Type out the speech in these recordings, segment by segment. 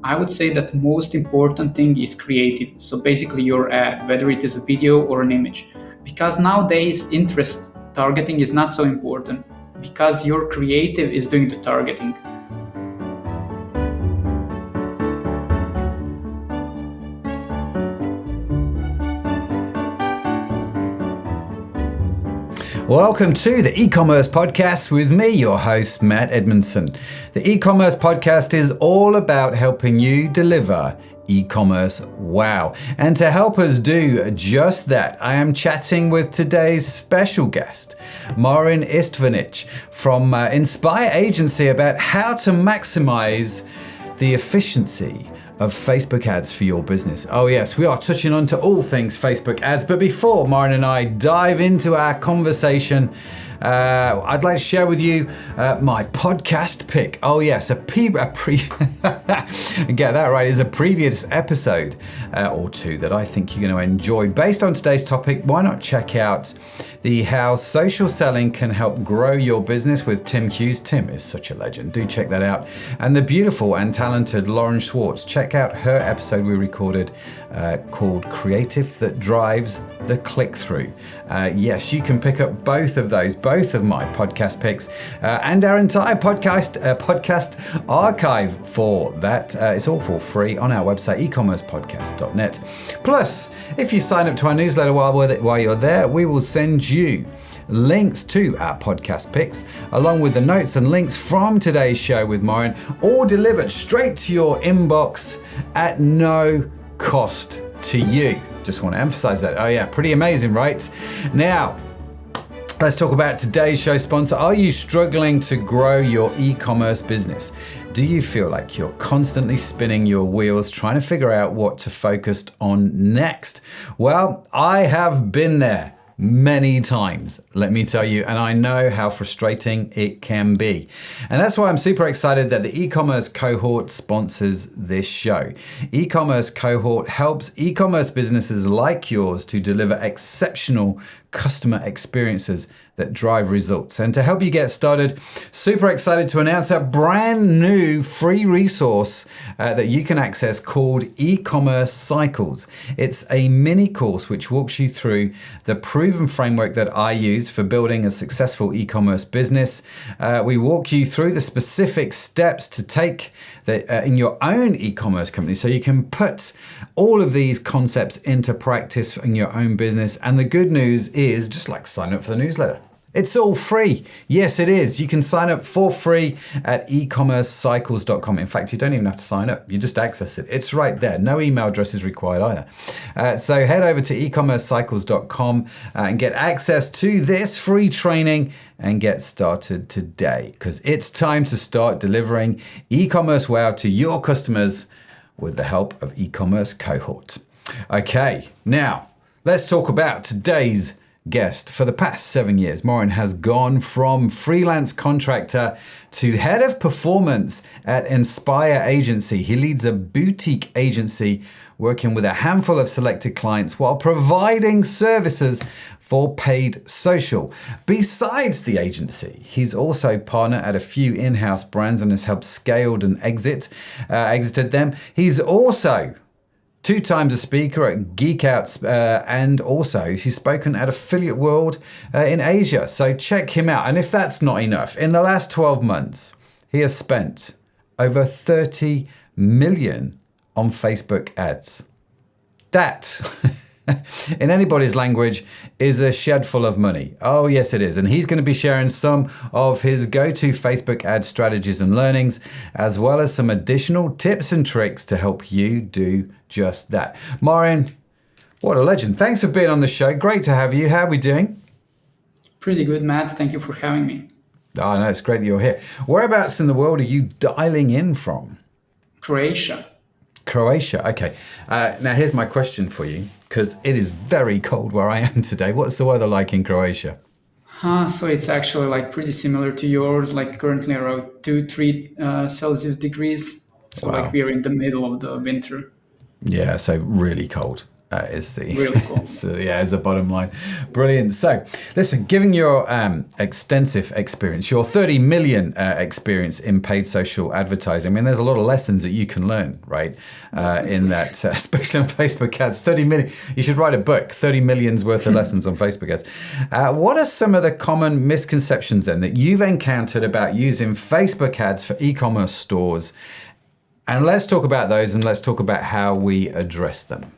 I would say that most important thing is creative. So basically your ad, whether it is a video or an image. Because nowadays interest targeting is not so important because your creative is doing the targeting. Welcome to the e-commerce podcast with me, your host, Matt Edmondson. The e-commerce podcast is all about helping you deliver e-commerce wow. And to help us do just that, I am chatting with today's special guest, Marin from Inspire Agency, about how to maximize the efficiency of Facebook ads for your business. Oh yes, we are touching on to all things Facebook ads, but before Marin and I dive into our conversation, I'd like to share with you my podcast pick. Oh yes, get that right, is a previous episode or two that I think you're going to enjoy. Based on today's topic, why not check out the How Social Selling Can Help Grow Your Business with Tim Hughes. Tim is such a legend. Do check that out. And the beautiful and talented Lauren Schwartz. Check out her episode we recorded called Creative That Drives the Click-Through. Yes, you can pick up both of my podcast picks and our entire podcast archive for that. It's all for free on our website, ecommercepodcast.net. Plus, if you sign up to our newsletter while you're there, we will send you links to our podcast picks, along with the notes and links from today's show with Marin, all delivered straight to your inbox at no cost to you. Just want to emphasize that. Oh yeah, pretty amazing, right? Now, let's talk about today's show sponsor. Are you struggling to grow your e-commerce business? Do you feel like you're constantly spinning your wheels trying to figure out what to focus on next? Well, I have been there many times, let me tell you, and I know how frustrating it can be. And that's why I'm super excited that the e-commerce cohort sponsors this show. E-commerce cohort helps e-commerce businesses like yours to deliver exceptional customer experiences that drive results. And to help you get started, super excited to announce a brand new free resource that you can access called eCommerce Cycles. It's a mini course which walks you through the proven framework that I use for building a successful e-commerce business. We walk you through the specific steps to take in your own e-commerce company so you can put all of these concepts into practice in your own business. And the good news is, just like sign up for the newsletter. It's all free. Yes, it is. You can sign up for free at ecommercecycles.com. In fact, you don't even have to sign up. You just access it. It's right there. No email address is required either. So head over to ecommercecycles.com and get access to this free training and get started today, because it's time to start delivering e-commerce wow to your customers with the help of e-commerce cohort. Okay, now let's talk about today's guest. For the past 7 years, Marin has gone from freelance contractor to head of performance at Inspire Agency. He leads a boutique agency working with a handful of selected clients while providing services for paid social. Besides the agency, he's also partnered at a few in-house brands and has helped scaled and exited them. He's also 2 times a speaker at Geek Outs, and also he's spoken at Affiliate World in Asia. So check him out. And if that's not enough, in the last 12 months, he has spent over 30 million on Facebook ads. That, in anybody's language, is a shed full of money. Oh yes, it is. And he's going to be sharing some of his go-to Facebook ad strategies and learnings, as well as some additional tips and tricks to help you do just that. Marin, what a legend. Thanks for being on the show. Great to have you. How are we doing? Pretty good, Matt. Thank you for having me. Oh, no, it's great that you're here. Whereabouts in the world are you dialing in from? Croatia. Okay. Now here's my question for you, because it is very cold where I am today. What's the weather like in Croatia? So it's actually like pretty similar to yours, like currently around 2-3 Celsius degrees. So Wow. like we're in the middle of the winter. Yeah, so really cold. Is the Really cool. is the bottom line. Brilliant. So, listen, given your extensive experience, your 30 million experience in paid social advertising, I mean, there's a lot of lessons that you can learn, right? In that, especially on Facebook ads. 30 million. You should write a book. 30 million's worth of lessons on Facebook ads. What are some of the common misconceptions then that you've encountered about using Facebook ads for e-commerce stores? And let's talk about those, and let's talk about how we address them.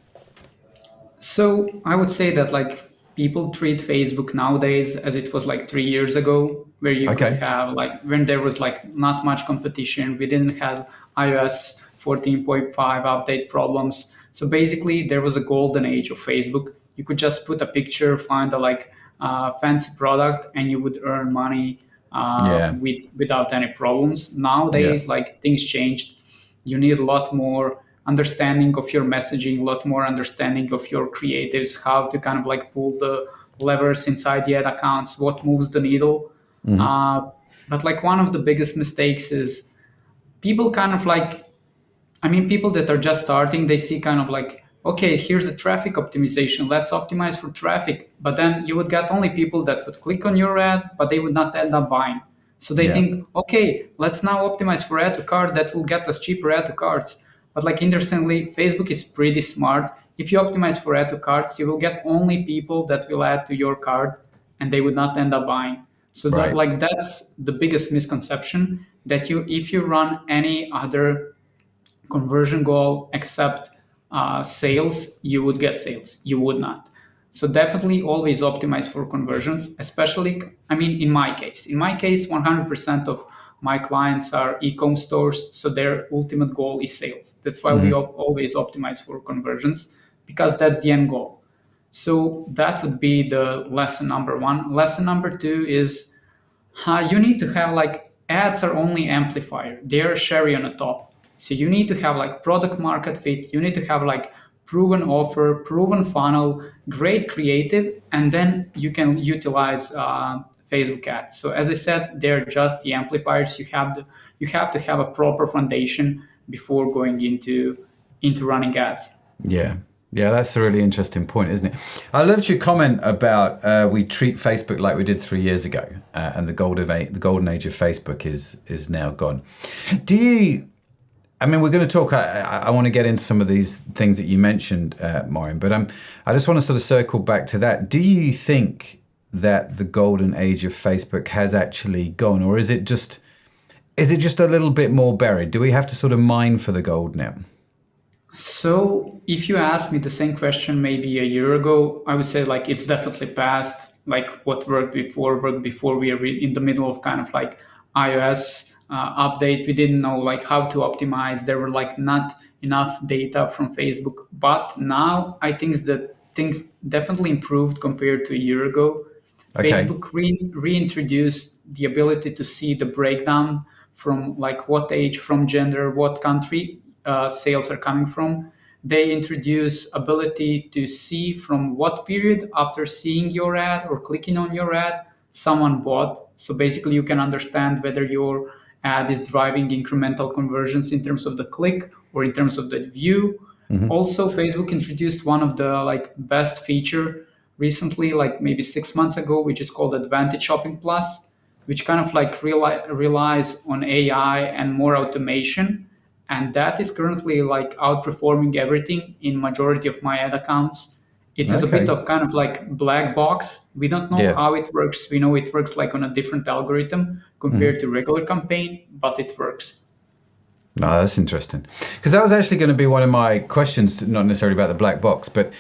So I would say that like people treat Facebook nowadays as it was like 3 years ago, where you could have like when there was like not much competition. We didn't have iOS 14.5 update problems. So basically, there was a golden age of Facebook. You could just put a picture, find a like fancy product, and you would earn money without any problems. Nowadays, like things changed. You need a lot more understanding of your messaging, a lot more understanding of your creatives, how to kind of like pull the levers inside the ad accounts, what moves the needle. But like one of the biggest mistakes is people kind of like, people that are just starting, they see kind of like, okay, here's the traffic optimization. Let's optimize for traffic. But then you would get only people that would click on your ad, but they would not end up buying. So they think, okay, let's now optimize for add to cart. That will get us cheaper add to carts. But like interestingly, Facebook is pretty smart. If you optimize for add to carts, you will get only people that will add to your cart, and they would not end up buying. So that's the biggest misconception, that if you run any other conversion goal except sales, you would get sales. You would not. So definitely always optimize for conversions, especially, in my case. In my case, 100% of my clients are e-com stores, so their ultimate goal is sales. That's why we always optimize for conversions, because that's the end goal. So that would be the lesson number one. Lesson number two is you need to have like ads are only amplifier. They're cherry on the top. So you need to have like product market fit. You need to have like proven offer, proven funnel, great creative, and then you can utilize Facebook ads. So as I said, they're just the amplifiers. You have to have a proper foundation before going into running ads. Yeah, that's a really interesting point, isn't it? I loved your comment about we treat Facebook like we did 3 years ago, and the golden age of Facebook is now gone. Do you? We're going to talk. I want to get into some of these things that you mentioned, Marin, but I just want to sort of circle back to that. Do you think that the golden age of Facebook has actually gone, or is it just a little bit more buried? Do we have to sort of mine for the gold now? So if you asked me the same question maybe a year ago, I would say like it's definitely past. Like what worked before. We are in the middle of kind of like iOS update. We didn't know like how to optimize. There were like not enough data from Facebook. But now I think that things definitely improved compared to a year ago. Okay. Facebook reintroduced the ability to see the breakdown from like what age, from gender, what country sales are coming from. They introduce ability to see from what period after seeing your ad or clicking on your ad someone bought. So basically you can understand whether your ad is driving incremental conversions in terms of the click or in terms of the view. Also, Facebook introduced one of the like best feature recently, like maybe 6 months ago, which is called Advantage Shopping Plus, which kind of like relies on AI and more automation. And that is currently like outperforming everything in majority of my ad accounts. It is a bit of kind of like black box. We don't know how it works. We know it works like on a different algorithm compared to regular campaign, but it works. No, that's interesting. Because that was actually going to be one of my questions, not necessarily about the black box, but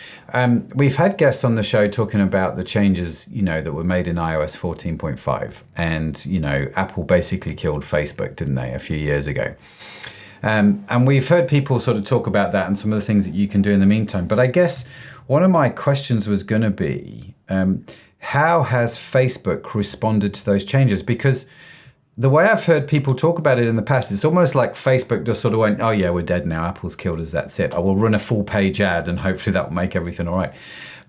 we've had guests on the show talking about the changes, that were made in iOS 14.5. And, Apple basically killed Facebook, didn't they, a few years ago? And we've heard people sort of talk about that and some of the things that you can do in the meantime. But I guess one of my questions was going to be, how has Facebook responded to those changes? Because the way I've heard people talk about it in the past, it's almost like Facebook just sort of went, oh yeah, we're dead now. Apple's killed us. That's it. I will run a full page ad and hopefully that will make everything all right.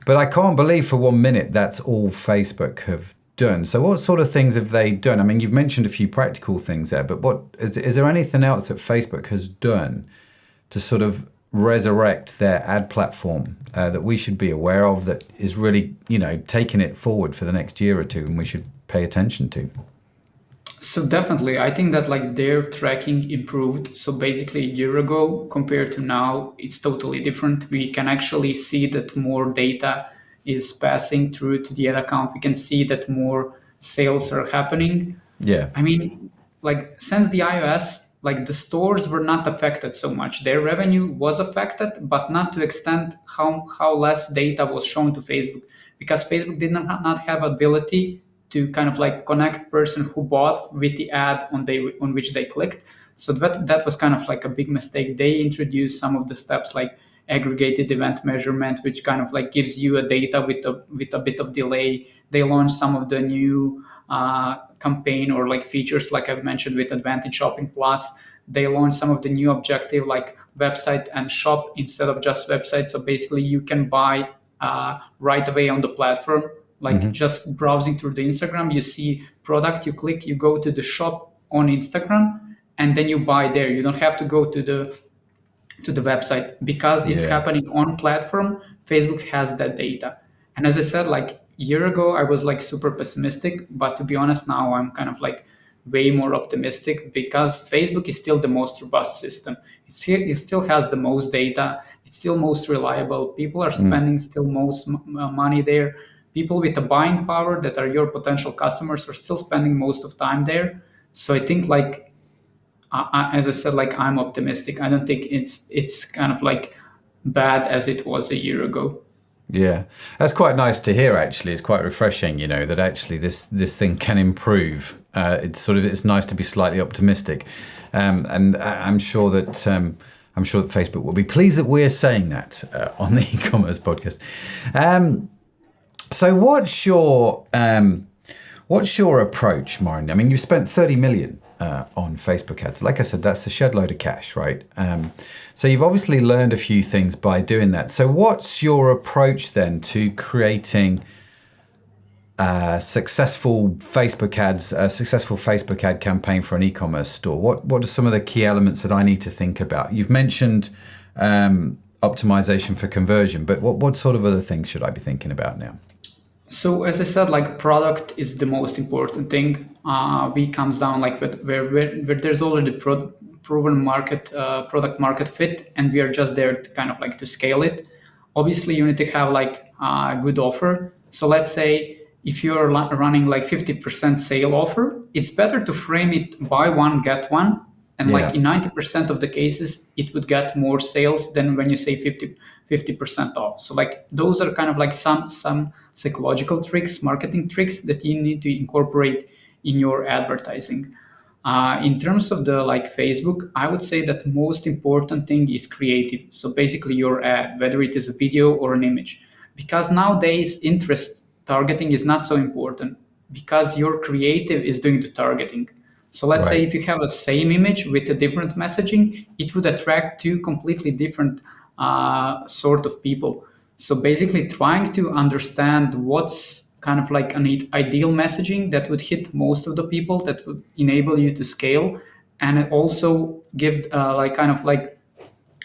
But I can't believe for 1 minute that's all Facebook have done. So what sort of things have they done? You've mentioned a few practical things there, but what is there anything else that Facebook has done to sort of resurrect their ad platform that we should be aware of, that is really, taking it forward for the next year or two, and we should pay attention to? So definitely, I think that like their tracking improved. So basically, a year ago compared to now, it's totally different. We can actually see that more data is passing through to the ad account. We can see that more sales are happening. Yeah. I mean, like since the iOS, like the stores were not affected so much. Their revenue was affected, but not to extent how less data was shown to Facebook, because Facebook did not have ability to kind of like connect person who bought with the ad on which they clicked. So that was kind of like a big mistake. They introduced some of the steps like aggregated event measurement, which kind of like gives you a data with a bit of delay. They launched some of the new campaign or like features, like I've mentioned with Advantage Shopping Plus. They launched some of the new objective like website and shop instead of just website. So basically, you can buy right away on the platform, like just browsing through the Instagram. You see product, you click, you go to the shop on Instagram, and then you buy there. You don't have to go to the website because it's Yeah. happening on platform. Facebook has that data. And as I said, like a year ago, I was like super pessimistic, but to be honest, now I'm kind of like way more optimistic because Facebook is still the most robust system. It still has the most data. It's still most reliable. People are spending still most money there. People with the buying power that are your potential customers are still spending most of time there. So I think like as I said, like I'm optimistic. I don't think it's kind of like bad as it was a year ago. Yeah, that's quite nice to hear. Actually, it's quite refreshing, that actually this thing can improve. It's nice to be slightly optimistic, and I'm sure that Facebook will be pleased that we're saying that on the e-commerce podcast. So what's your approach, Marin? I mean, you've spent 30 million on Facebook ads. Like I said, that's a shed load of cash, right? So you've obviously learned a few things by doing that. So what's your approach then to creating successful Facebook ads, a successful Facebook ad campaign for an e-commerce store? What are some of the key elements that I need to think about? You've mentioned optimization for conversion, but what sort of other things should I be thinking about now? So as I said, like product is the most important thing. We comes down like where there's already proven product market fit, and we are just there to kind of like to scale it. Obviously, you need to have like a good offer. So let's say if you're running like 50% sale offer, it's better to frame it buy one get one, and Yeah. like in 90% of the cases, it would get more sales than when you say 50% off. So like those are kind of like some psychological tricks, marketing tricks that you need to incorporate in your advertising. In terms of the like Facebook, I would say that most important thing is creative. So basically your ad, whether it is a video or an image, because nowadays interest targeting is not so important because your creative is doing the targeting. So let's say Right. if you have a same image with a different messaging, it would attract two completely different sort of people. So basically trying to understand what's kind of like an ideal messaging that would hit most of the people, that would enable you to scale, and also give like kind of like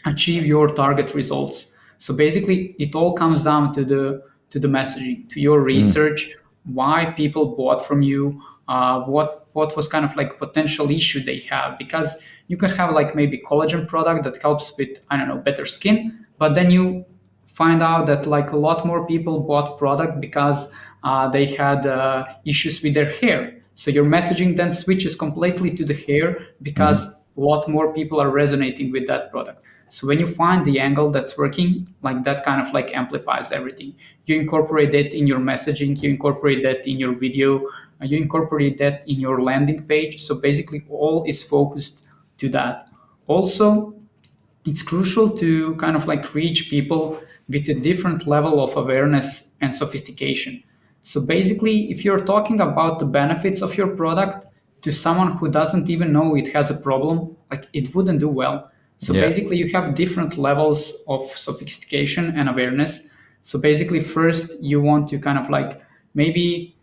achieve your target results. So basically, it all comes down to the messaging, to your research, why people bought from you, what was kind of like potential issue they have. Because you can have like maybe collagen product that helps with I don't know better skin, but then you find out that like a lot more people bought product because they had issues with their hair. So your messaging then switches completely to the hair because a lot more people are resonating with that product. So when you find the angle that's working, like that kind of like amplifies everything. You incorporate that in your messaging, you incorporate that in your video, you incorporate that in your landing page. So basically all is focused to that. Also, it's crucial to kind of like reach people with a different level of awareness and sophistication. So basically, if you're talking about the benefits of your product to someone who doesn't even know it has a problem, like it wouldn't do well. So Yeah. basically, you have different levels of sophistication and awareness. So basically, first you want to kind of like maybe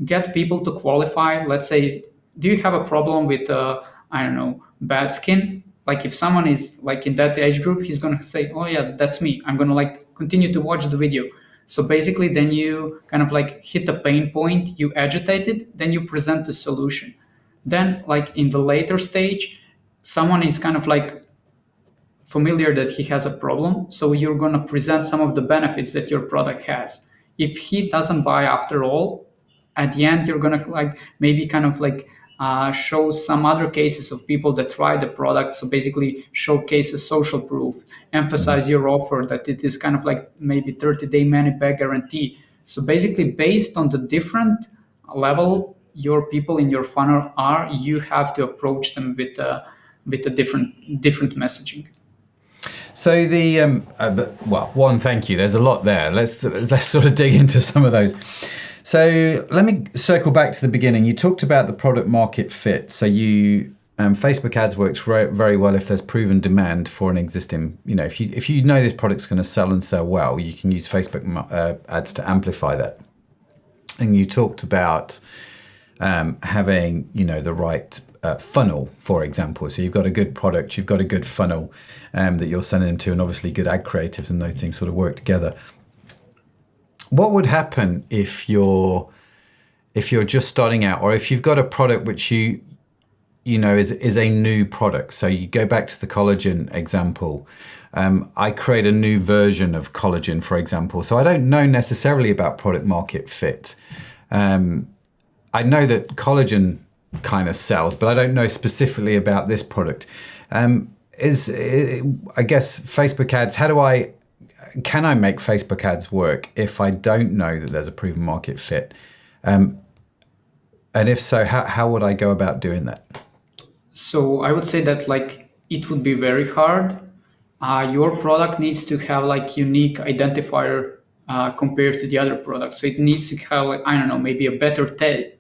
get people to qualify. Let's say, do you have a problem with I don't know bad skin? like if someone is like in that age group, he's gonna say, oh yeah, that's me, I'm gonna like continue to watch the video. So basically then you kind of like hit a pain point, you agitate it, then you present the solution. Then like in the later stage, someone is kind of like familiar that he has a problem, so you're going to present some of the benefits that your product has. If he doesn't buy after all, at the end you're going to like maybe kind of like show some other cases of people that try the product, so basically showcase a social proof, emphasize your offer that it is kind of like maybe 30-day money back guarantee. So basically based on the different level your people in your funnel are, you have to approach them with a different messaging. So one, thank you. There's a lot there. Let's sort of dig into some of those. So let me circle back to the beginning. You talked about the product market fit. So Facebook ads works very well if there's proven demand for an existing. If you know this product's going to sell and sell well, you can use Facebook ads to amplify that. And you talked about having the right funnel, for example. So you've got a good product, you've got a good funnel that you're sending to, and obviously good ad creatives, and those things sort of work together. What would happen if you're just starting out, or if you've got a product which you know is a new product? So you go back to the collagen example. I create a new version of collagen, for example. So I don't know necessarily about product market fit. I know that collagen kind of sells, but I don't know specifically about this product. I guess Facebook ads, can I make Facebook ads work if I don't know that there's a proven market fit? And if so, how would I go about doing that? So I would say that like it would be very hard. Your product needs to have like unique identifier compared to the other products. So it needs to have, like, I don't know, maybe a better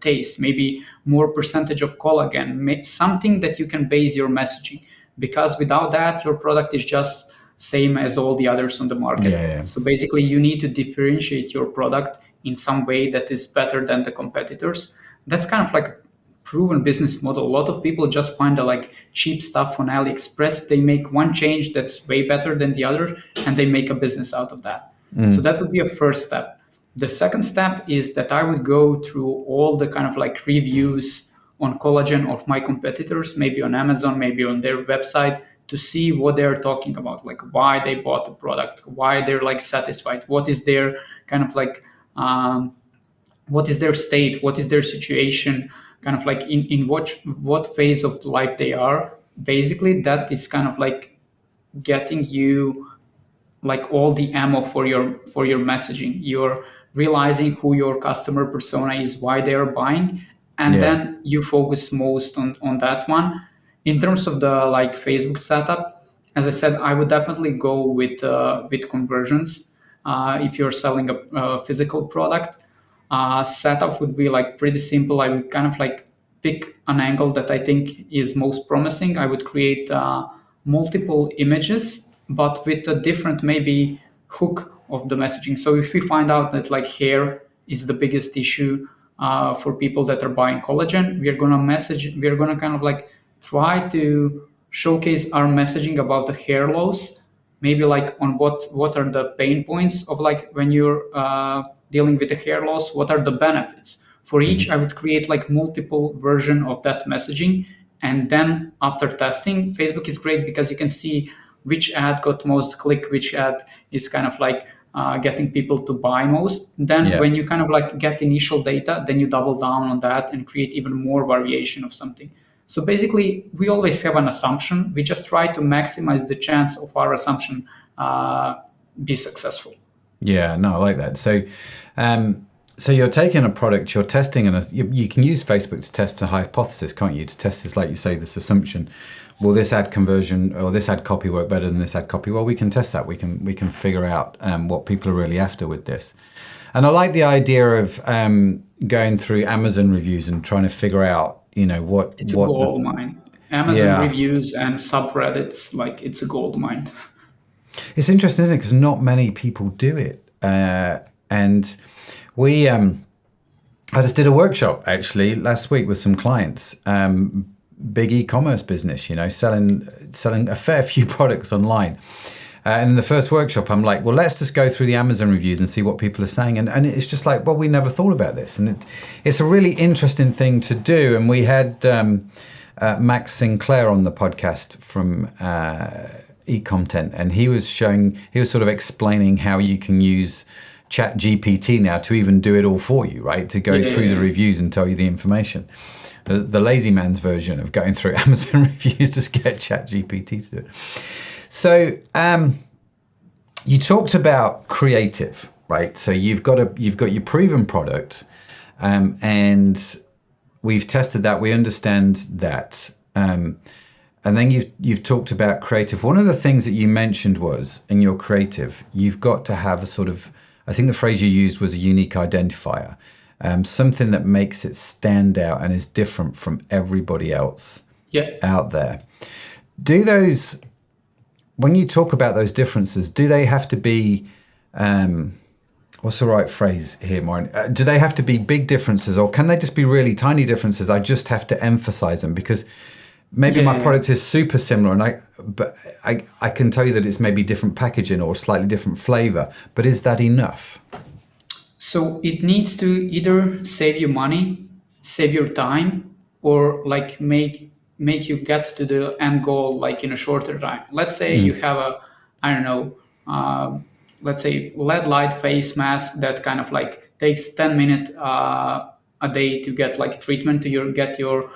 taste, maybe more percentage of collagen, something that you can base your messaging. Because without that, your product is just same as all the others on the market. Yeah. So basically, you need to differentiate your product in some way that is better than the competitors. That's kind of like a proven business model. A lot of people just find the like cheap stuff on AliExpress. They make one change that's way better than the other, and they make a business out of that. So that would be a first step. The second step is that I would go through all the kind of like reviews on collagen of my competitors, maybe on Amazon, maybe on their website, to see what they're talking about, like why they bought the product, why they're like satisfied, what is their kind of like, what is their state, what is their situation, kind of like in what phase of life they are. Basically, that is kind of like getting you like all the ammo for your messaging. You're realizing who your customer persona is, why they are buying, and then you focus most on that one. In terms of the like Facebook setup, as I said, I would definitely go with conversions. If you're selling a physical product, setup would be like pretty simple. I would kind of like pick an angle that I think is most promising. I would create multiple images, but with a different maybe hook of the messaging. So if we find out that like hair is the biggest issue for people that are buying collagen, we're gonna kind of like try to showcase our messaging about the hair loss, maybe like on what are the pain points of like when you're dealing with the hair loss, what are the benefits. For each, I would create like multiple version of that messaging. And then after testing, Facebook is great because you can see which ad got most click, which ad is kind of like getting people to buy most. Then when you kind of like get initial data, then you double down on that and create even more variation of something. So basically, we always have an assumption. We just try to maximize the chance of our assumption be successful. Yeah, no, I like that. So, so you're taking a product, you're testing, and you can use Facebook to test a hypothesis, can't you? To test this, like you say, this assumption. Will this ad conversion or this ad copy work better than this ad copy? Well, we can test that. We can figure out what people are really after with this. And I like the idea of going through Amazon reviews and trying to figure out, what it's a gold mine. Amazon reviews and subreddits, like it's a gold mine. It's interesting, isn't it? Because not many people do it, and I just did a workshop actually last week with some clients big e-commerce business, selling a fair few products online. And in the first workshop, I'm like, well, let's just go through the Amazon reviews and see what people are saying. And it's just like, well, we never thought about this. And it's a really interesting thing to do. And we had Max Sinclair on the podcast from eContent, and he was sort of explaining how you can use Chat GPT now to even do it all for you, right? To go through the reviews and tell you the information. The lazy man's version of going through Amazon reviews to get Chat GPT to do it. So you talked about creative, right? So you've got your proven product, and we've tested that. We understand that, and then you've talked about creative. One of the things that you mentioned was in your creative, you've got to have a sort of, I think the phrase you used was a unique identifier, something that makes it stand out and is different from everybody else out there. When you talk about those differences, do they have to be, what's the right phrase here, Marin? Do they have to be big differences, or can they just be really tiny differences? I just have to emphasize them because maybe my product is super similar, but I can tell you that it's maybe different packaging or slightly different flavor, but is that enough? So it needs to either save you money, save your time, or like make you get to the end goal like in a shorter time. Let's say you have let's say LED light face mask that kind of like takes 10 minutes a day to get like treatment to get your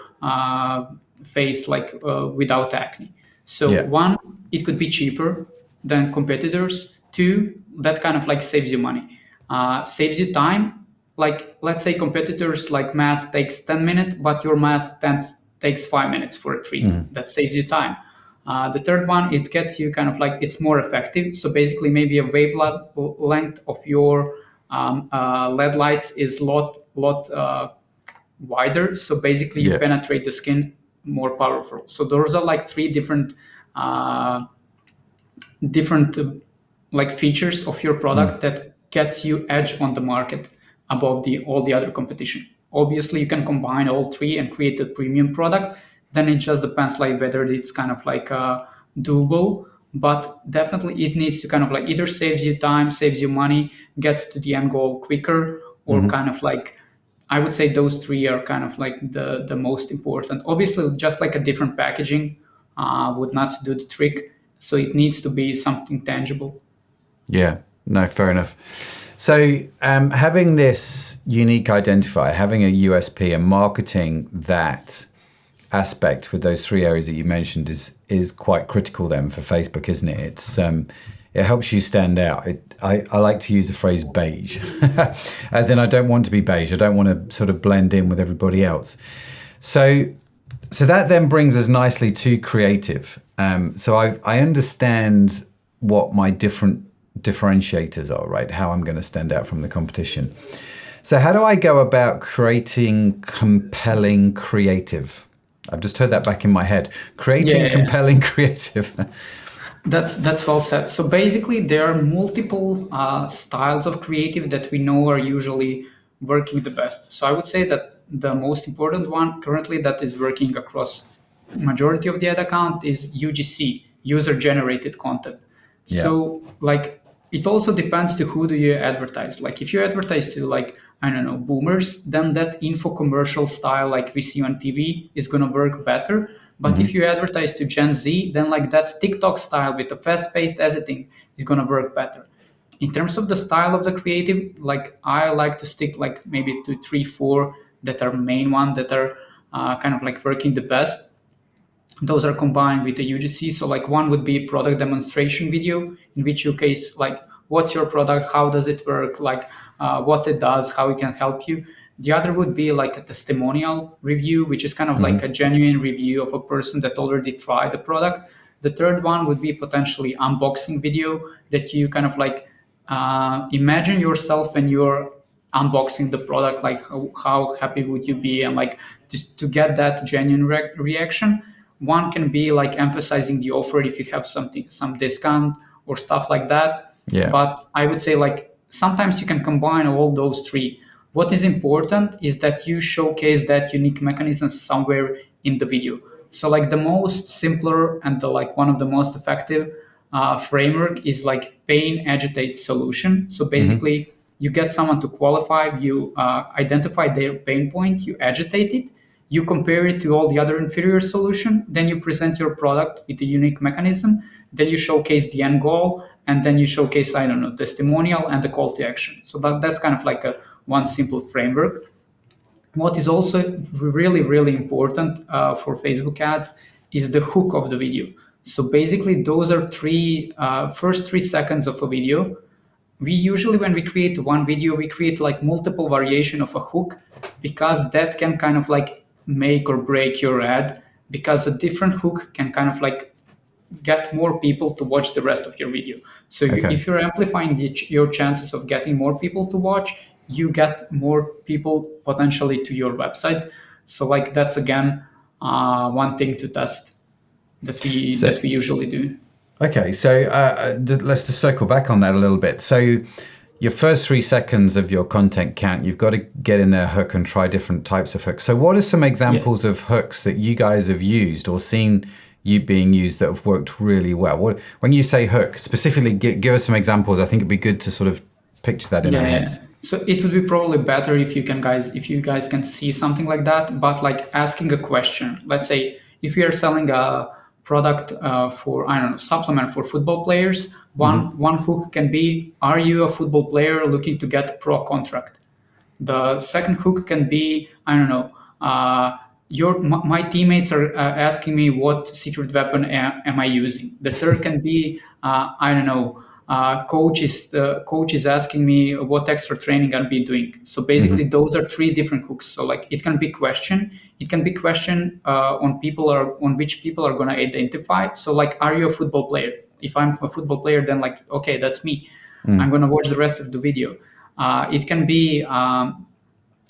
face like without acne. So one, it could be cheaper than competitors. Two, that kind of like saves you money, saves you time. Like let's say competitors like mask takes 10 minutes, but your mask takes 5 minutes for a treatment. That saves you time. The third one, it gets you kind of like, it's more effective. So basically maybe a wavelength of your LED lights is lot wider. So basically you penetrate the skin more powerful. So those are like three different like features of your product that gets you edge on the market above all the other competition. Obviously you can combine all three and create a premium product. Then it just depends like whether it's kind of like doable, but definitely it needs to kind of like either saves you time, saves you money, gets to the end goal quicker, or kind of like, I would say those three are kind of like the most important. Obviously just like a different packaging would not do the trick. So it needs to be something tangible. Yeah, no, fair enough. So having this unique identifier, having a USP and marketing that aspect with those three areas that you mentioned is quite critical then for Facebook, isn't it? It helps you stand out. I like to use the phrase beige, as in I don't want to be beige. I don't want to sort of blend in with everybody else. So that then brings us nicely to creative. So I understand what my different differentiators are, right? How I'm going to stand out from the competition. So how do I go about creating compelling creative? I've just heard that back in my head. Creating compelling creative. That's well said. So basically, there are multiple styles of creative that we know are usually working the best. So I would say that the most important one currently that is working across majority of the ad account is UGC, user-generated content. Yeah. So like it also depends to who do you advertise. Like if you advertise to like, I don't know, boomers, then that info commercial style like we see on TV is going to work better. But if you advertise to Gen Z, then like that TikTok style with the fast-paced editing is going to work better. In terms of the style of the creative, like I like to stick like maybe to 3, 4 that are main one that are kind of like working the best. Those are combined with the UGC. So like one would be product demonstration video in which you case like what's your product, how does it work, like what it does, how it can help you. The other would be like a testimonial review, which is kind of like a genuine review of a person that already tried the product. The third one would be potentially unboxing video that you kind of like imagine yourself when you're unboxing the product, like how happy would you be, and like to get that genuine reaction. One can be like emphasizing the offer if you have some discount or stuff like that. Yeah. But I would say like sometimes you can combine all those three. What is important is that you showcase that unique mechanism somewhere in the video. So like the most simpler and the like one of the most effective framework is like pain agitate solution. So basically, you get someone to qualify, you identify their pain point, you agitate it, you compare it to all the other inferior solution, then you present your product with a unique mechanism, then you showcase the end goal, and then you showcase, I don't know, testimonial and the call to action. So that's kind of like a one simple framework. What is also really, really important for Facebook ads is the hook of the video. So basically, those are first 3 seconds of a video. We usually, when we create one video, we create like multiple variation of a hook, because that can kind of like make or break your ad, because a different hook can kind of like get more people to watch the rest of your video. So Okay. if you're amplifying your chances of getting more people to watch, you get more people potentially to your website. So like that's again one thing to test that we usually do. Okay, so let's just circle back on that a little bit. So your first 3 seconds of your content count, you've got to get in there hook and try different types of hooks. So what are some examples of hooks that you guys have used or seen you being used that have worked really well? When you say hook, specifically give us some examples. I think it'd be good to sort of picture that in our heads. So it would be probably better if you guys can see something like that, but like asking a question. Let's say if you are selling a product for, I don't know, supplement for football players, one hook can be, are you a football player looking to get a pro contract? The second hook can be, I don't know, my teammates are asking me what secret weapon am I using. The third can be, I don't know, coach is asking me what extra training I'll be doing. So basically, those are three different hooks. So like it can be question, on which people are gonna identify. So like, are you a football player? If I'm a football player, then like, okay, that's me. I'm gonna watch the rest of the video. It can be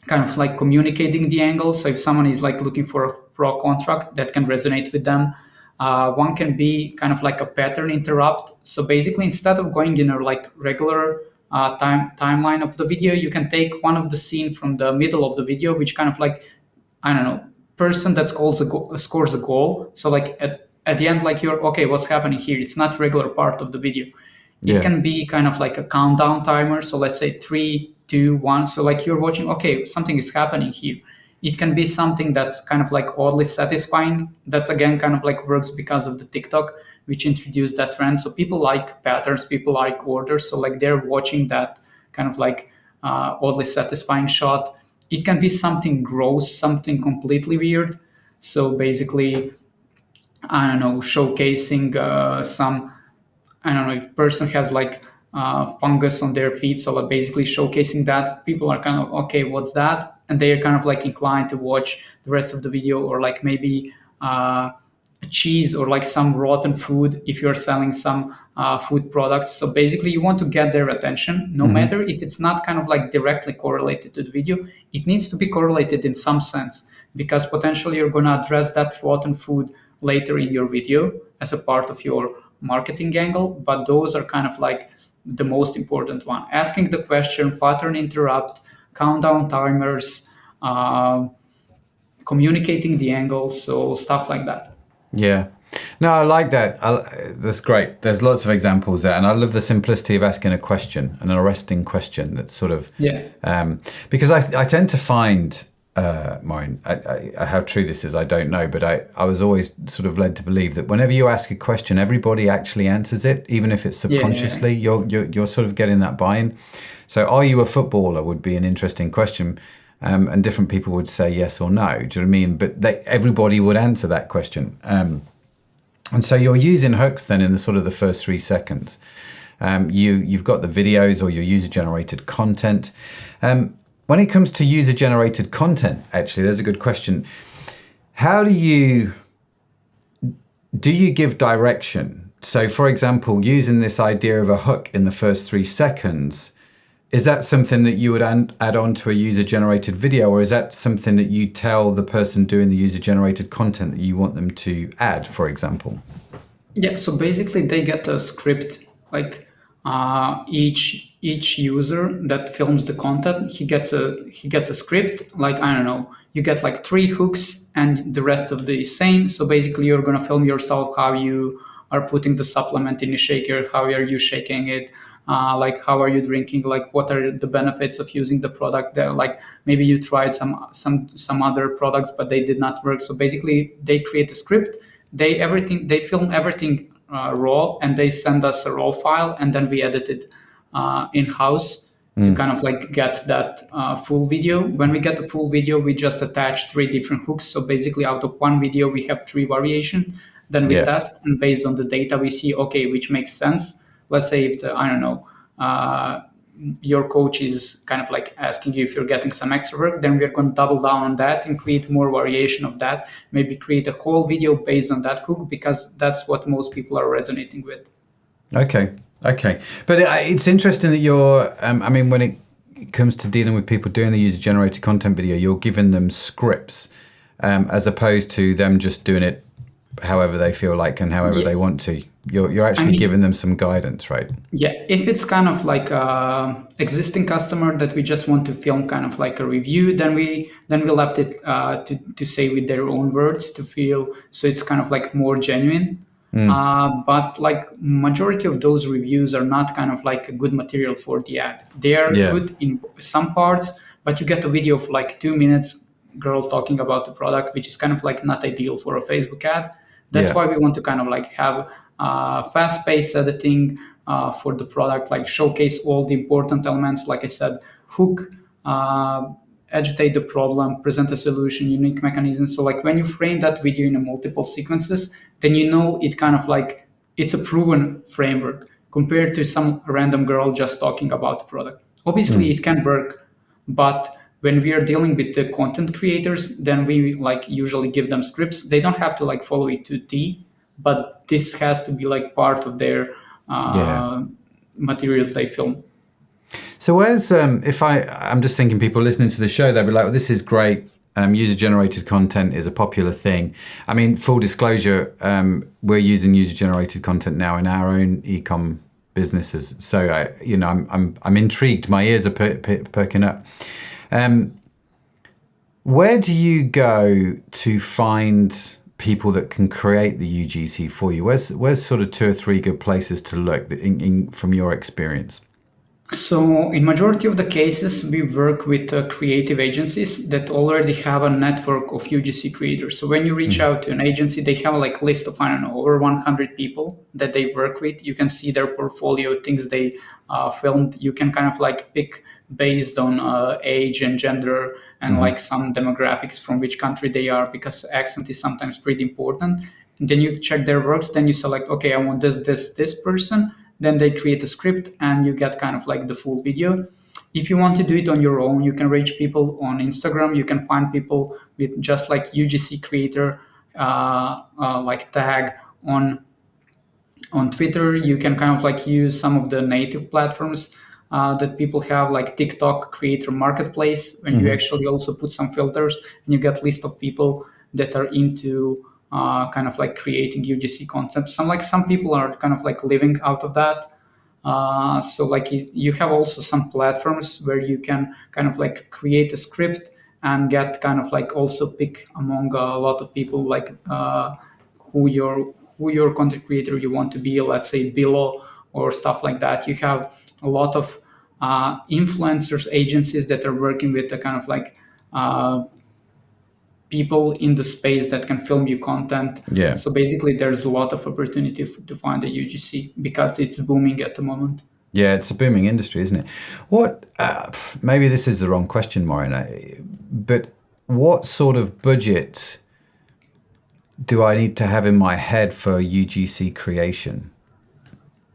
kind of like communicating the angle. So if someone is like looking for a pro contract, that can resonate with them. One can be kind of like a pattern interrupt. So basically, instead of going in a like regular timeline of the video, you can take one of the scene from the middle of the video, which kind of like, I don't know, person that scores a goal. So like at the end, like you're okay, what's happening here? It's not regular part of the video. It can be kind of like a countdown timer. So let's say 3, 2, 1. So like you're watching, okay, something is happening here. It can be something that's kind of like oddly satisfying. That again kind of like works because of the TikTok, which introduced that trend. So people like patterns, people like orders. So like they're watching that kind of like oddly satisfying shot. It can be something gross, something completely weird. So basically, I don't know, showcasing some, I don't know, if person has like fungus on their feet, so like basically showcasing that, people are kind of, okay, what's that? And they are kind of like inclined to watch the rest of the video. Or like maybe cheese or like some rotten food if you're selling some food products. So basically you want to get their attention, no matter if it's not kind of like directly correlated to the video. It needs to be correlated in some sense, because potentially you're going to address that rotten food later in your video as a part of your marketing angle. But those are kind of like the most important one: asking the question, pattern interrupt, countdown timers, communicating the angle, so stuff like that. Yeah. No, I like that. That's great. There's lots of examples there. And I love the simplicity of asking a question, an arresting question that's sort of... because I tend to find, Marin, how true this is, I don't know, but I was always sort of led to believe that whenever you ask a question, everybody actually answers it, even if it's subconsciously. You're sort of getting that buy-in. So are you a footballer would be an interesting question. And different people would say yes or no. Do you know what I mean? But everybody would answer that question. And so you're using hooks then in the sort of the first 3 seconds. You've got the videos or your user-generated content. When it comes to user-generated content, actually, there's a good question. How do you give direction? So, for example, using this idea of a hook in the first 3 seconds, is that something that you would add on to a user-generated video, or is that something that you tell the person doing the user-generated content that you want them to add, for example? Yeah, so basically they get a script, like each each user that films the content, he gets a script. Like, I don't know, you get like 3 hooks and the rest of the same. So basically, you're gonna film yourself how you are putting the supplement in a shaker, how are you shaking it, like how are you drinking, like what are the benefits of using the product there, like maybe you tried some other products but they did not work. So basically they create a script, they film everything raw, and they send us a raw file, and then we edit it in house to kind of like get that full video. When we get the full video, we just attach 3 different hooks. So basically, out of one video, we have 3 variations. Then we Yeah. test, and based on the data, we see, okay, which makes sense. Let's say if I don't know, uh, your coach is kind of like asking you if you're getting some extra work, then we're going to double down on that and create more variation of that. Maybe create a whole video based on that hook, because that's what most people are resonating with. Okay. Okay. But it's interesting that you're, I mean, when it comes to dealing with people doing the user generated content video, you're giving them scripts as opposed to them just doing it however they feel like and however Yeah. they want to. You're actually giving them some guidance, right? Yeah, if it's kind of like a existing customer that we just want to film kind of like a review, then we left it to say with their own words to feel, so it's kind of like more genuine. But like majority of those reviews are not kind of like a good material for the ad. They are Yeah. good in some parts, but you get a video of like 2 minutes, girl talking about the product, which is kind of like not ideal for a Facebook ad. That's Yeah. why we want to kind of like have fast-paced editing for the product, like showcase all the important elements, like I said, hook, uh, agitate the problem, present a solution, unique mechanism. So like when you frame that video in a multiple sequences, then you know it kind of like it's a proven framework compared to some random girl just talking about the product. Obviously, it can work, but when we are dealing with the content creators, then we like usually give them scripts. They don't have to like follow it to T, but this has to be like part of their Yeah. materials they film. So where's I'm just thinking people listening to the show, they'll be like, well, this is great. User generated content is a popular thing. I mean, full disclosure, we're using user generated content now in our own ecom businesses. So I'm intrigued. My ears are perking up. Where do you go to find people that can create the UGC for you? Where's sort of 2 or 3 good places to look from your experience? So in majority of the cases, we work with creative agencies that already have a network of UGC creators. So when you reach out to an agency, they have like a list of, I don't know, over 100 people that they work with. You can see their portfolio, things they filmed. You can kind of like pick based on age and gender and like some demographics from which country they are, because accent is sometimes pretty important. And then you check their works, then you select, okay, I want this person. Then they create a script and you get kind of like the full video. If you want to do it on your own, you can reach people on Instagram. You can find people with just like UGC creator like tag on Twitter. You can kind of like use some of the native platforms that people have, like TikTok creator marketplace, when you actually also put some filters and you get list of people that are into kind of like creating UGC concepts. Some people are kind of like living out of that. So like you have also some platforms where you can kind of like create a script and get kind of like also pick among a lot of people, like who your content creator you want to be, let's say below or stuff like that. You have a lot of influencers agencies that are working with the kind of like people in the space that can film you content. Yeah. So basically, there's a lot of opportunity to find a UGC because it's booming at the moment. Yeah, it's a booming industry, isn't it? What? Maybe this is the wrong question, Marin, but what sort of budget do I need to have in my head for UGC creation?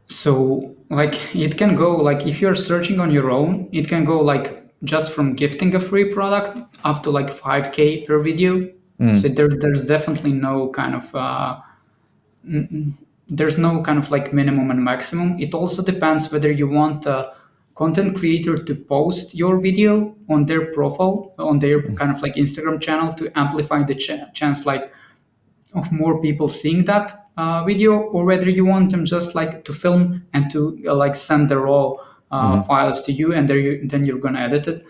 So like it can go like if you're searching on your own, it can go like just from gifting a free product up to like 5K per video. So there's definitely no kind of there's no kind of like minimum and maximum. It also depends whether you want a content creator to post your video on their profile, on their kind of like Instagram channel to amplify the chance like of more people seeing that video, or whether you want them just like to film and to like send the raw files to you, and then you're going to edit it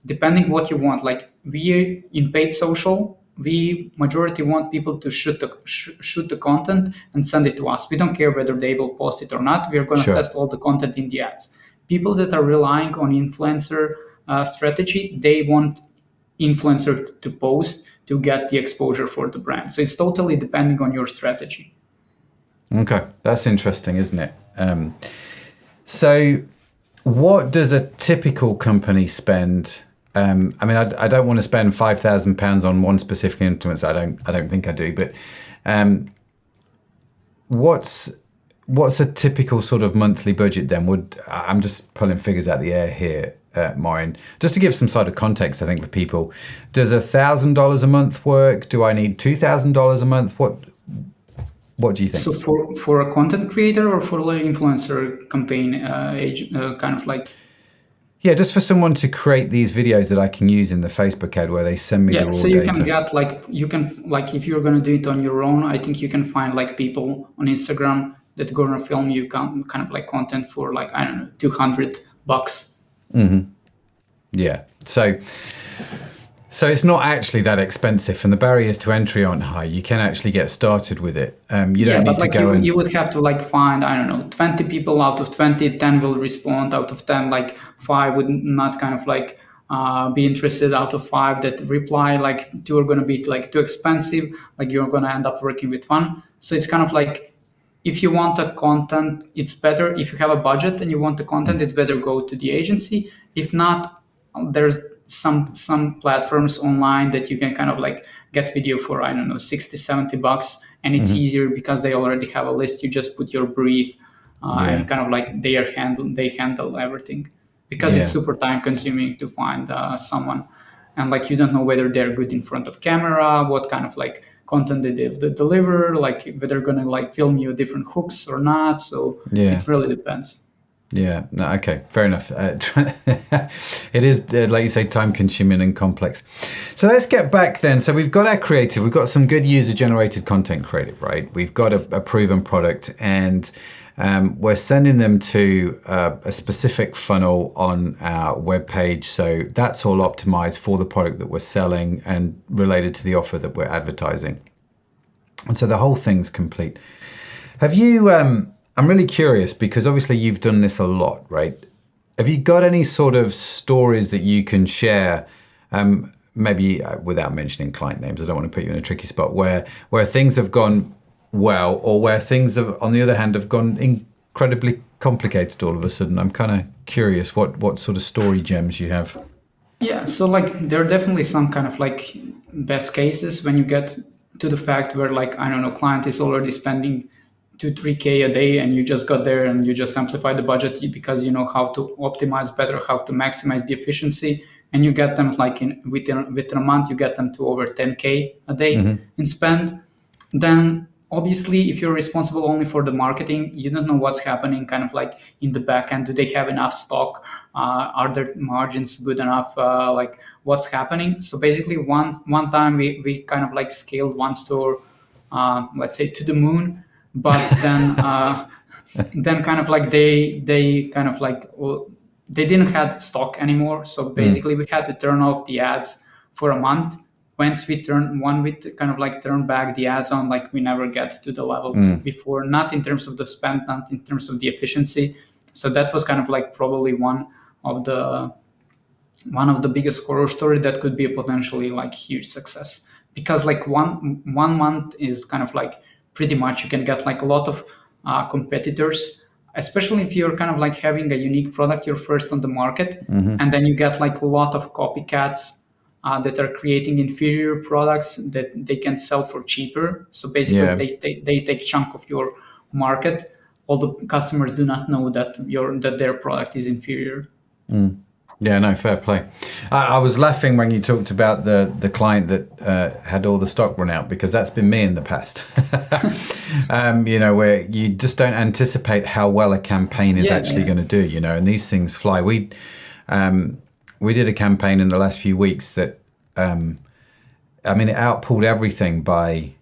depending what you want. Like we in paid social, we majority want people to shoot the content and send it to us. We don't care whether they will post it or not. We are going to Sure. test all the content in the ads. People that are relying on influencer strategy, they want influencer to post to get the exposure for the brand. So it's totally depending on your strategy. Okay, that's interesting, isn't it? So what does a typical company spend? I mean, I don't want to spend £5,000 on one specific influencer. I don't think I do. But what's a typical sort of monthly budget then? I'm just pulling figures out the air here, Marin, just to give some sort of context. I think for people, does $1,000 a month work? Do I need $2,000 a month? What do you think? So for a content creator or for like influencer campaign kind of like. Yeah, just for someone to create these videos that I can use in the Facebook ad where they send me the raw data. So you can get like if you're gonna do it on your own, I think you can find like people on Instagram that gonna film you kind of like content for like, I don't know, $200. Mm-hmm. Yeah. So it's not actually that expensive, and the barriers to entry aren't high. You can actually get started with it. You don't need to go you would have to like find, I don't know, 20 people out of 20, 10 will respond. Out of 10, like 5 would not kind of like be interested. Out of 5 that reply, like 2 are going to be like too expensive. Like you're going to end up working with 1. So it's kind of like, if you want the content, it's better. If you have a budget and you want the content, it's better go to the agency. If not, there's some platforms online that you can kind of like get video for, I don't know, $60-$70, and it's easier because they already have a list. You just put your brief and kind of like they handle everything, because it's super time consuming to find someone, and like you don't know whether they're good in front of camera, what kind of like content they deliver, like whether they're gonna like film you different hooks or not. So it really depends. Yeah, no, okay, fair enough. It is, like you say, time consuming and complex. So let's get back then. So we've got our creative, we've got some good user generated content creative, right? We've got a proven product, and we're sending them to a specific funnel on our webpage. So that's all optimized for the product that we're selling and related to the offer that we're advertising. And so the whole thing's complete. Have you... I'm really curious, because obviously you've done this a lot, right? Have you got any sort of stories that you can share, maybe without mentioning client names, I don't want to put you in a tricky spot, where things have gone well, or where things have, on the other hand, have gone incredibly complicated all of a sudden? I'm kind of curious what sort of story gems you have. Yeah, so like there are definitely some kind of like best cases when you get to the fact where, like, I don't know, client is already spending 2-3K a day, and you just got there and you just amplify the budget because you know how to optimize better, how to maximize the efficiency, and you get them like within a month you get them to over 10K a day in spend. Then obviously, if you're responsible only for the marketing, you don't know what's happening kind of like in the back end. Do they have enough stock? Are their margins good enough? Like what's happening? So basically one time we kind of like scaled one store, let's say to the moon, but then kind of like they kind of like, well, they didn't have stock anymore. So basically we had to turn off the ads for a month. Once we kind of like turn back the ads on, like we never get to the level before, not in terms of the spend, not in terms of the efficiency. So that was kind of like probably one of the biggest horror story that could be a potentially like huge success, because like one month is kind of like pretty much you can get like a lot of competitors, especially if you're kind of like having a unique product, you're first on the market, and then you get like a lot of copycats that are creating inferior products that they can sell for cheaper. So basically they take chunk of your market. All the customers do not know that their product is inferior. Yeah, no, fair play. I was laughing when you talked about the client that had all the stock run out, because that's been me in the past. You know, where you just don't anticipate how well a campaign is actually going to do, you know, and these things fly. We did a campaign in the last few weeks that, I mean, it outpulled everything by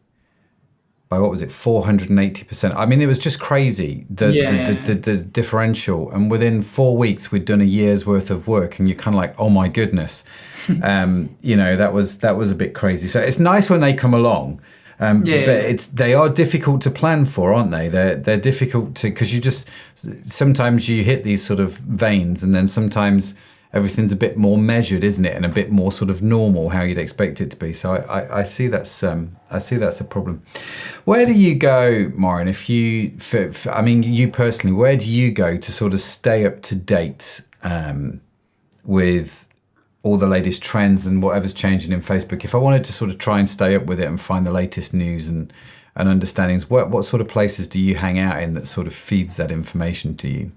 by what was it, 480%. I mean, it was just crazy, Yeah. the differential. And within 4 weeks, we'd done a year's worth of work, and you're kind of like, oh my goodness, that was a bit crazy. So it's nice when they come along, but Yeah. they are difficult to plan for, aren't they? They're difficult to, because you just, sometimes you hit these sort of veins, and then sometimes everything's a bit more measured, isn't it, and a bit more sort of normal, how you'd expect it to be. So I see that's a problem. Where do you go, Marin? If you, I mean, you personally, where do you go to sort of stay up to date with all the latest trends and whatever's changing in Facebook? If I wanted to sort of try and stay up with it and find the latest news and understandings, what sort of places do you hang out in that sort of feeds that information to you?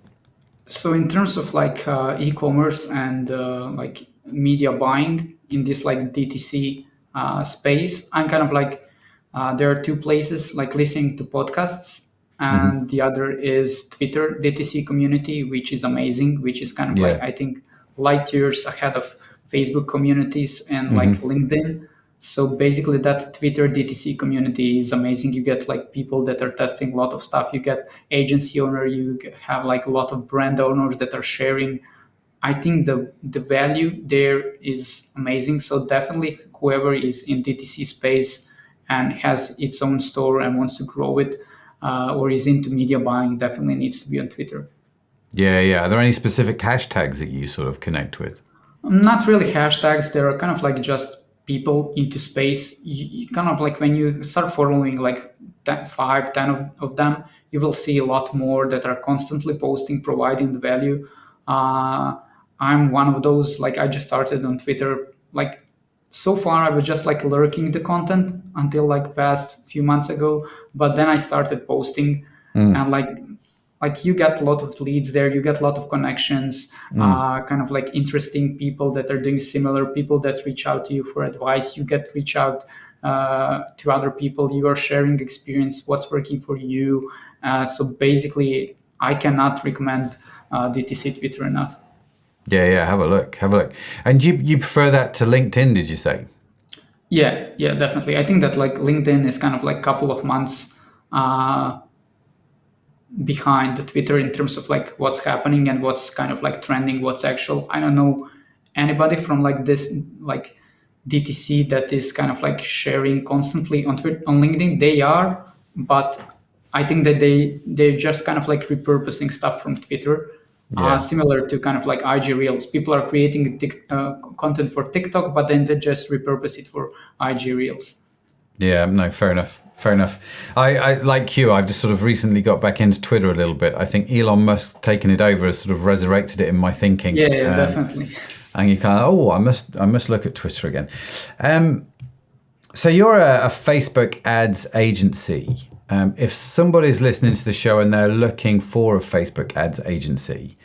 So in terms of like e-commerce and like media buying in this like DTC space, I'm kind of like there are two places like listening to podcasts, Hmm. and the other is Twitter DTC community, which is amazing, which is kind of like Yeah. I think light years ahead of Facebook communities and like Hmm. LinkedIn. So basically, that Twitter DTC community is amazing. You get like people that are testing a lot of stuff. You get agency owner. Have like a lot of brand owners that are sharing. I think the value there is amazing. So definitely, whoever is in DTC space and has its own store and wants to grow it, or is into media buying, definitely needs to be on Twitter. Yeah, yeah. Are there any specific hashtags that you sort of connect with? Not really hashtags. They are kind of like just people into space. You kind of like when you start following like 10, 5, 10 of them, you will see a lot more that are constantly posting, providing the value. Uh, I'm one of those. Like I just started on Twitter. Like so far, I was just like lurking the content until like past few months ago. But then I started posting, Mm, and like you get a lot of leads there, you get a lot of connections, mm. kind of like interesting people that are doing similar, people that reach out to you for advice, you get reach out to other people, you are sharing experience, what's working for you. So basically I cannot recommend DTC Twitter enough. Yeah, yeah. Have a look. Have a look. And you prefer that to LinkedIn? Did you say? Yeah, definitely. I think that like LinkedIn is kind of like couple of months uh, behind the Twitter in terms of like what's happening and what's kind of like trending, what's actual. I don't know anybody from like this like DTC that is kind of like sharing constantly on Twitter, on LinkedIn. They are, but I think that they're just kind of like repurposing stuff from Twitter. Yeah. Similar to kind of like IG Reels. People are creating content for TikTok, but then they just repurpose it for IG Reels. Yeah, no, fair enough. Fair enough. I like you, I've just sort of recently got back into Twitter a little bit. I think Elon Musk taking it over has sort of resurrected it in my thinking. Yeah, definitely. And you kind of, I must look at Twitter again. So you're a Facebook ads agency. If somebody's listening to the show and they're looking for a Facebook ads agency,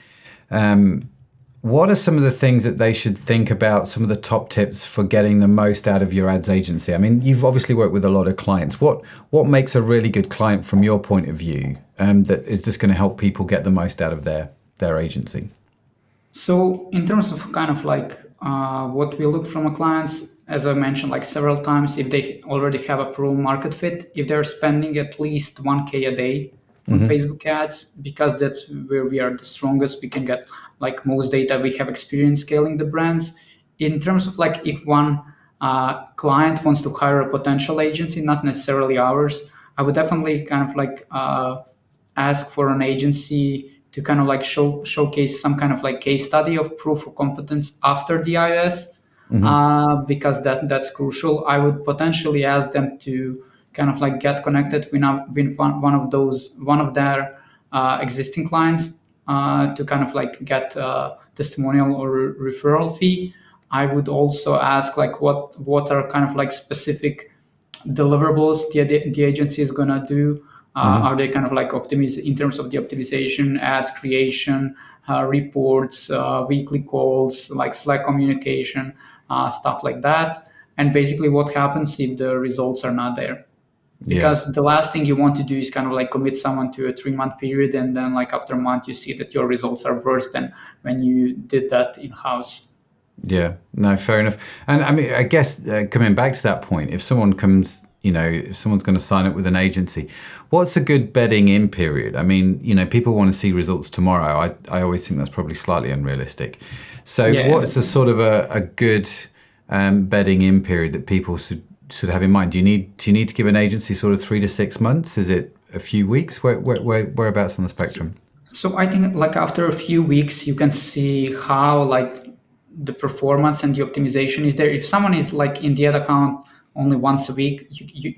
what are some of the things that they should think about, some of the top tips for getting the most out of your ads agency? I mean, you've obviously worked with a lot of clients. What makes a really good client from your point of view, that is just going to help people get the most out of their agency? So in terms of kind of like what we look from our clients, as I mentioned like several times, if they already have a pro market fit, if they're spending at least 1K a day on Mm-hmm. Facebook ads, because that's where we are the strongest, we can get like most data, we have experience scaling the brands. In terms of like if one client wants to hire a potential agency, not necessarily ours, I would definitely kind of like ask for an agency to kind of like showcase some kind of like case study of proof of competence after the iOS, Mm-hmm. because that's crucial. I would potentially ask them to kind of like get connected with one of their existing clients to kind of like get testimonial or referral fee. I would also ask like what are kind of like specific deliverables the agency is going to do. Mm-hmm. Are they kind of like in terms of the optimization, ads creation, reports, weekly calls, like Slack communication, stuff like that? And basically, what happens if the results are not there? Yeah. Because the last thing you want to do is kind of like commit someone to a 3 month period, and then like after a month, you see that your results are worse than when you did that in house. Yeah, no, fair enough. And I mean, I guess coming back to that point, if someone comes if someone's going to sign up with an agency, what's a good bedding in period? I mean, people want to see results tomorrow. I always think that's probably slightly unrealistic. So Yeah, what's a sort of a good bedding in period that people should have in mind? Do you need to give an agency sort of 3 to 6 months? Is it a few weeks? Whereabouts on the spectrum? So I think like after a few weeks, you can see how like the performance and the optimization is there. If someone is like in the ad account only once a week,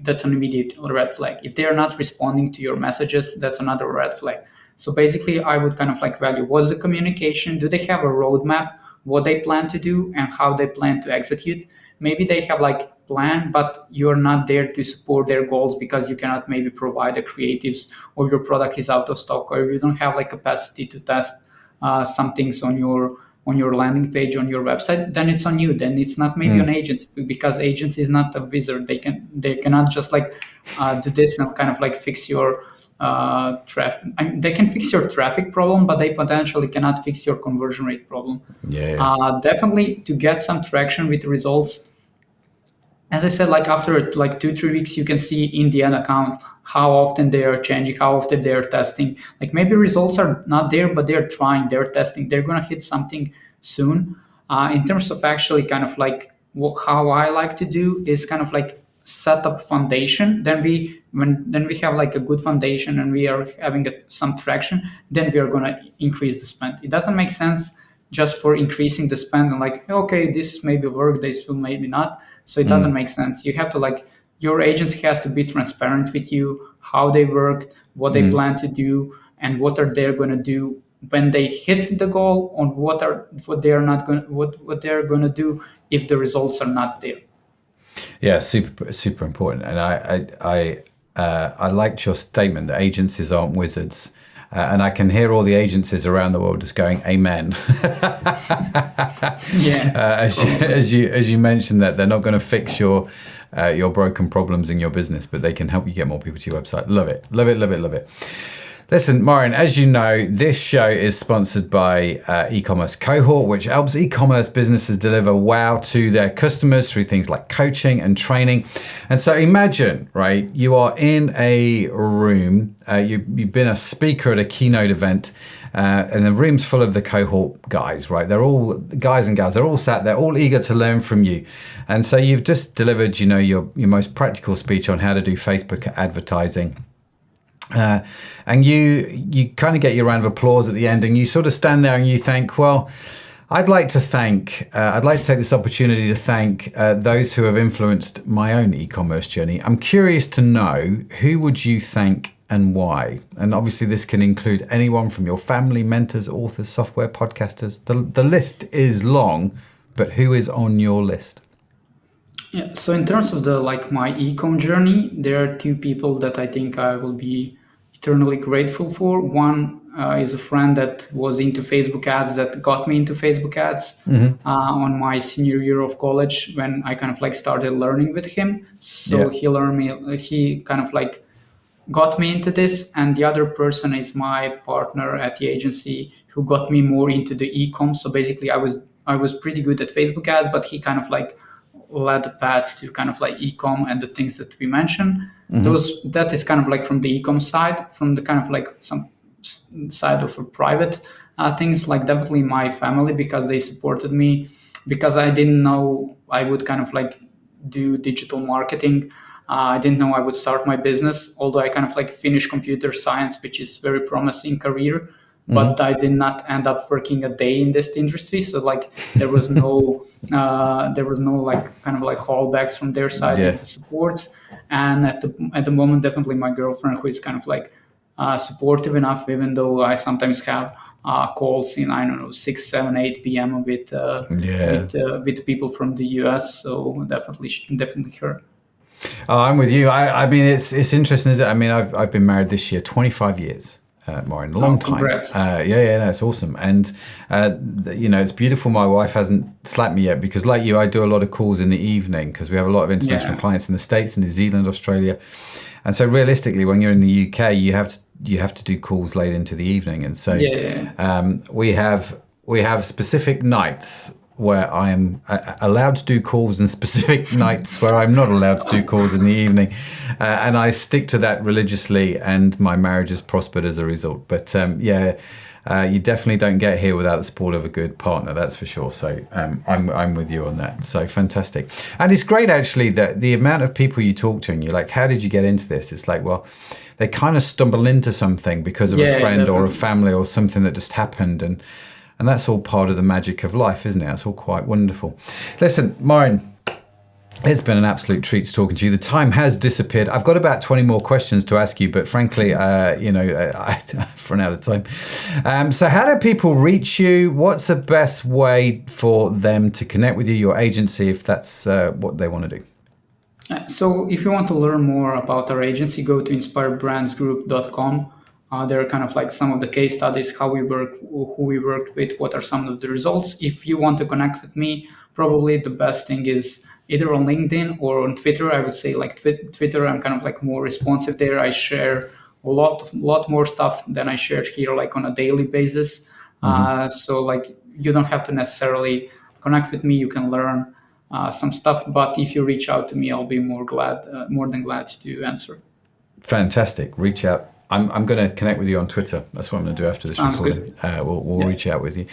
that's an immediate red flag. If they are not responding to your messages, that's another red flag. So basically, I would kind of like value what's the communication? Do they have a roadmap? What they plan to do and how they plan to execute? Maybe they have like plan, but you're not there to support their goals because you cannot maybe provide the creatives, or your product is out of stock, or you don't have like capacity to test some things on your landing page on your website. Then it's on you. Then it's not maybe an agency, because agency is not a wizard. They cannot just like do this and kind of like fix your traffic. I mean, they can fix your traffic problem, but they potentially cannot fix your conversion rate problem. Definitely to get some traction with results, as I said, like after like 2-3 weeks, you can see in the ad account how often they are changing, how often they are testing. Like maybe results are not there, but they're trying, they're testing, they're gonna hit something soon. In terms of actually kind of like how I like to do is kind of like set up foundation. Then we have like a good foundation and we are having some traction, then we are gonna increase the spend. It doesn't make sense just for increasing the spend and like, okay, this maybe work, this will maybe not. So it doesn't make sense. You have to like, your agency has to be transparent with you, how they work, what they plan to do, and what are they going to do when they hit the goal, on what they're going to do if the results are not there. Yeah, super important. And I liked your statement that agencies aren't wizards. And I can hear all the agencies around the world just going, "Amen." Yeah. As you mentioned, that they're not going to fix your broken problems in your business, but they can help you get more people to your website. Love it, love it, love it, love it. Listen, Marin, as you know, this show is sponsored by eCommerce Cohort, which helps e-commerce businesses deliver wow to their customers through things like coaching and training. And so imagine, right, you are in a room, you've been a speaker at a keynote event, and the room's full of the cohort guys, right? They're all guys and gals, they're all sat there, all eager to learn from you. And so you've just delivered, your most practical speech on how to do Facebook advertising. And you kind of get your round of applause at the end, and you sort of stand there and you think, well, I'd like to take this opportunity to thank those who have influenced my own e-commerce journey. I'm curious to know, who would you thank and why? And obviously this can include anyone from your family, mentors, authors, software, podcasters. The list is long, but who is on your list? Yeah, so in terms of my e-com journey, there are two people that I think I will be eternally grateful for. One is a friend that was into Facebook ads, that got me into Facebook ads on my senior year of college, when I kind of started learning with him. So he kind of got me into this. And the other person is my partner at the agency, who got me more into the e-com. So basically I was pretty good at Facebook ads, but he kind of led the path to kind of e-com and the things that we mentioned. That is kind of from the e-com side. From the kind of some side of a private things, definitely my family, because they supported me, because I didn't know I would kind of do digital marketing. I didn't know I would start my business, although I kind of finished computer science, which is very promising career. But I did not end up working a day in this industry. So there was no kind of holdbacks from their side with the supports. And at the moment, definitely my girlfriend, who is kind of supportive enough, even though I sometimes have calls in, I don't know, 6, 7, 8 p.m. with people from the US. So definitely her. Oh, I'm with you. I mean, it's interesting, isn't it? I mean, I've been married this year 25 years. Marin, a long time. Congrats. No, it's awesome. And, it's beautiful. My wife hasn't slapped me yet, because like you, I do a lot of calls in the evening, because we have a lot of international clients in the States, New Zealand, Australia. And so realistically, when you're in the UK, you have to do calls late into the evening. And so we have specific nights where I am allowed to do calls and specific nights where I'm not allowed to do calls in the evening. And I stick to that religiously, and my marriage has prospered as a result. But you definitely don't get here without the support of a good partner, that's for sure. So I'm with you on that. So fantastic. And it's great, actually, that the amount of people you talk to and you're like, how did you get into this? It's like, well, they kind of stumble into something because of a friend or a family or something that just happened. And that's all part of the magic of life, isn't it? That's all quite wonderful. Listen, Marin, it's been an absolute treat talking to you. The time has disappeared. I've got about 20 more questions to ask you, but frankly, I've run out of time. So how do people reach you? What's the best way for them to connect with you, your agency, if that's what they want to do? So if you want to learn more about our agency, go to inspiredbrandsgroup.com. There are kind of like some of the case studies, how we work, who we worked with, what are some of the results. If you want to connect with me, probably the best thing is either on LinkedIn or on Twitter. I would say like Twitter, I'm kind of like more responsive there. I share a lot more stuff than I shared here, like on a daily basis. So like you don't have to necessarily connect with me. You can learn some stuff, but if you reach out to me, I'll be more than glad to answer. Fantastic. Reach out. I'm going to connect with you on Twitter. That's what I'm going to do after this recording. We'll reach out with you.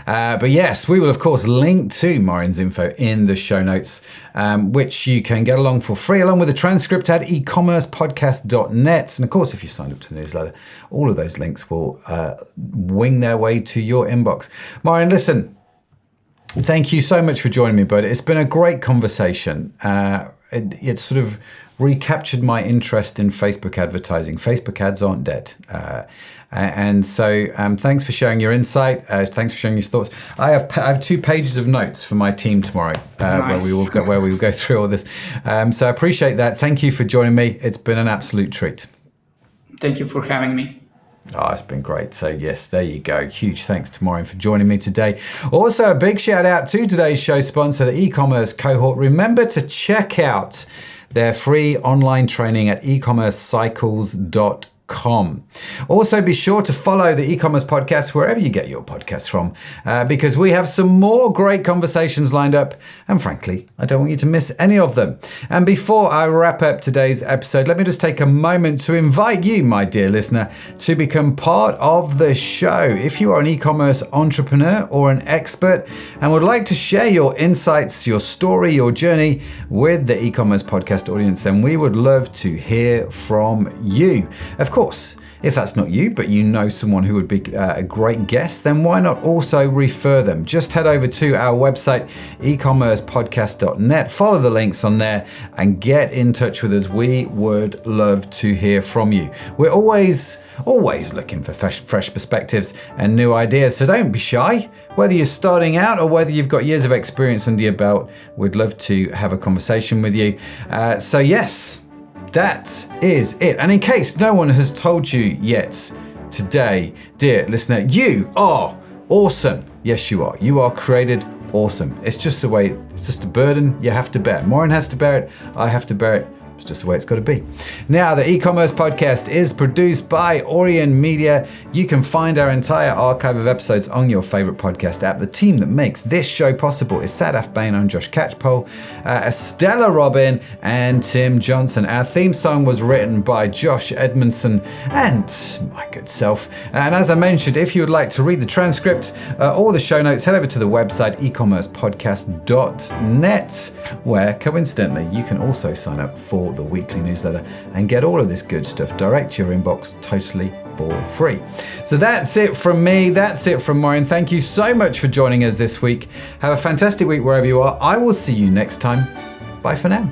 But yes, we will, of course, link to Marin's info in the show notes, which you can get along for free, along with a transcript at ecommercepodcast.net. And of course, if you sign up to the newsletter, all of those links will wing their way to your inbox. Marin, listen, thank you so much for joining me, bud. It's been a great conversation. It sort of recaptured my interest in Facebook advertising. Facebook ads aren't dead. And so thanks for sharing your insight. Thanks for sharing your thoughts. I have 2 pages of notes for my team tomorrow Nice. where we will go through all this. So I appreciate that. Thank you for joining me. It's been an absolute treat. Thank you for having me. Oh, it's been great. So yes, there you go. Huge thanks to Marin for joining me today. Also, a big shout out to today's show sponsor, the e-commerce cohort. Remember to check out their free online training at ecommercecycles.com. Also, be sure to follow the e-commerce podcast wherever you get your podcasts from, because we have some more great conversations lined up, and frankly, I don't want you to miss any of them. And before I wrap up today's episode, let me just take a moment to invite you, my dear listener, to become part of the show. If you are an e-commerce entrepreneur or an expert and would like to share your insights, your story, your journey with the e-commerce podcast audience, then we would love to hear from you. Of course, if that's not you, but you know someone who would be a great guest, then why not also refer them? Just head over to our website, ecommercepodcast.net, follow the links on there and get in touch with us. We would love to hear from you. We're always looking for fresh perspectives and new ideas, so don't be shy. Whether you're starting out or whether you've got years of experience under your belt, we'd love to have a conversation with you. So yes, that is it. And in case no one has told you yet today, dear listener, you are awesome. Yes, you are. You are created awesome. It's just the way, it's just a burden you have to bear. Marin has to bear it. I have to bear it. It's just the way it's got to be. Now, the e-commerce podcast is produced by Orion Media. You can find our entire archive of episodes on your favorite podcast app. The team that makes this show possible is Sadaf Bain and Josh Catchpole, Estella Robin, and Tim Johnson. Our theme song was written by Josh Edmondson and my good self. And as I mentioned, if you would like to read the transcript or the show notes, head over to the website ecommercepodcast.net, where coincidentally you can also sign up for the weekly newsletter and get all of this good stuff direct to your inbox totally for free. So that's it from me. That's it from Marin. Thank you so much for joining us this week. Have a fantastic week wherever you are. I will see you next time. Bye for now.